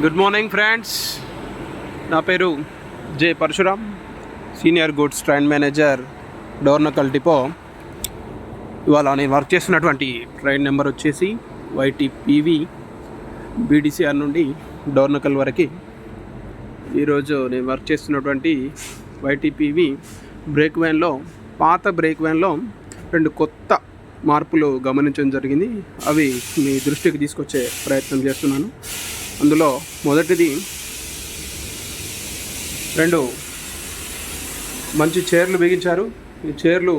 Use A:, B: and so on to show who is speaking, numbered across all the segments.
A: Good morning friends. నా పేరు J Parashuram, senior goods train manager, Dornakal depot. ఇవాళ నేను వర్క్ చేస్తున్నటువంటి ట్రైన్ నెంబర్ వచ్చేసి YTPV BDCR నుండి డోర్నకల్ వరకు. ఈరోజు నేను వర్క్ చేస్తున్నటువంటి YTPV బ్రేక్ వ్యాన్లో, పాత బ్రేక్ వ్యాన్లో 2 కొత్త మార్పులు గమనించడం జరిగింది. అవి మీ దృష్టికి తీసుకొచ్చే ప్రయత్నం చేస్తున్నాను. అందులో మొదటిది 2 మంచి చైర్లు బిగించారు. ఈ చైర్లు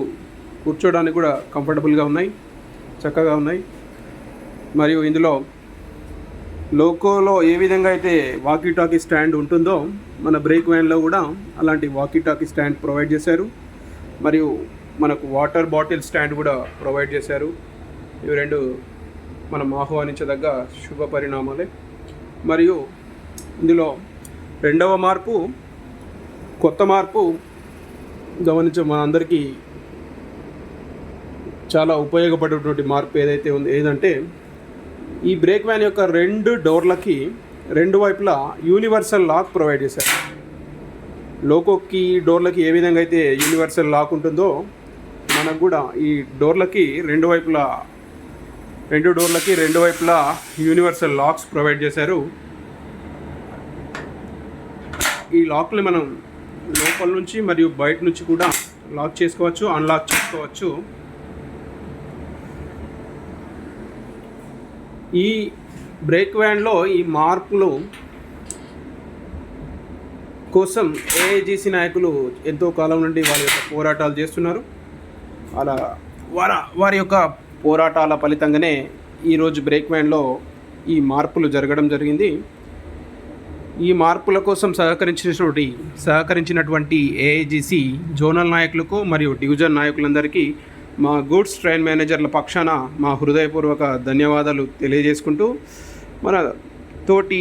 A: కూర్చోడానికి కూడా కంఫర్టబుల్గా ఉన్నాయి, చక్కగా ఉన్నాయి. మరియు ఇందులో లోకోలో ఏ విధంగా అయితే వాకీ టాకీ స్టాండ్ ఉంటుందో మన బ్రేక్ వ్యాన్లో కూడా అలాంటి వాకీ టాకీ స్టాండ్ ప్రొవైడ్ చేశారు. మరియు మనకు వాటర్ బాటిల్ స్టాండ్ కూడా ప్రొవైడ్ చేశారు. ఇవి 2 మనం ఆహ్వానించదగ్గ శుభ పరిణామాలే. మరియు ఇందులో 2వ మార్పు, కొత్త మార్పు గమనించే మనందరికీ చాలా ఉపయోగపడేటువంటి మార్పు ఏదంటే ఈ బ్రేక్ వ్యాన్ యొక్క 2 డోర్లకి 2 వైపులా యూనివర్సల్ లాక్ ప్రొవైడ్ చేశారు. లోకోకి డోర్లకి ఏ విధంగా అయితే యూనివర్సల్ లాక్ ఉంటుందో మనకు కూడా ఈ డోర్లకి 2 డోర్లకి 2 వైపులా యూనివర్సల్ లాక్స్ ప్రొవైడ్ చేశారు. ఈ లాక్ని మనం లోపల నుంచి మరియు బయట నుంచి కూడా లాక్ చేసుకోవచ్చు, అన్లాక్ చేసుకోవచ్చు. ఈ బ్రేక్ వ్యాన్లో ఈ మార్పులు కోసం AIGC నాయకులు ఎంతో కాలం నుండి వారి యొక్క పోరాటాలు చేస్తున్నారు. అలా వారి యొక్క పోరాటాల ఫలితంగానే ఈరోజు బ్రేక్ వ్యాన్లో ఈ మార్పులు జరగడం జరిగింది. ఈ మార్పుల కోసం సహకరించినటువంటి AIGC జోనల్ నాయకులకు మరియు డివిజన్ నాయకులందరికీ మా గూడ్స్ ట్రైన్ మేనేజర్ల పక్షాన మా హృదయపూర్వక ధన్యవాదాలు తెలియజేసుకుంటూ, మన తోటి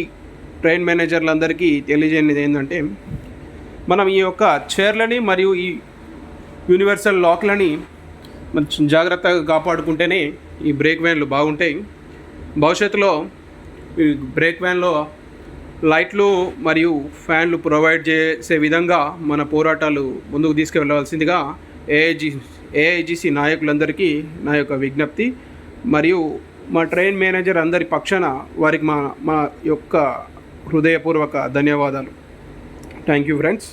A: ట్రైన్ మేనేజర్లందరికీ తెలియజేయనిది ఏంటంటే, మనం ఈ యొక్క చైర్లని మరియు ఈ యూనివర్సల్ లాక్లని మంచి జాగ్రత్తగా కాపాడుకుంటేనే ఈ బ్రేక్ వ్యాన్లు బాగుంటాయి. భవిష్యత్తులో ఈ బ్రేక్ వ్యాన్లో లైట్లు మరియు ఫ్యాన్లు ప్రొవైడ్ చేసే విధంగా మన పోరాటాలు ముందుకు తీసుకువెళ్ళవలసిందిగా AIGC నాయకులందరికీ నా యొక్క విజ్ఞప్తి. మరియు మా ట్రైన్ మేనేజర్ అందరి పక్షాన వారికి మా యొక్క హృదయపూర్వక ధన్యవాదాలు. Thank you friends.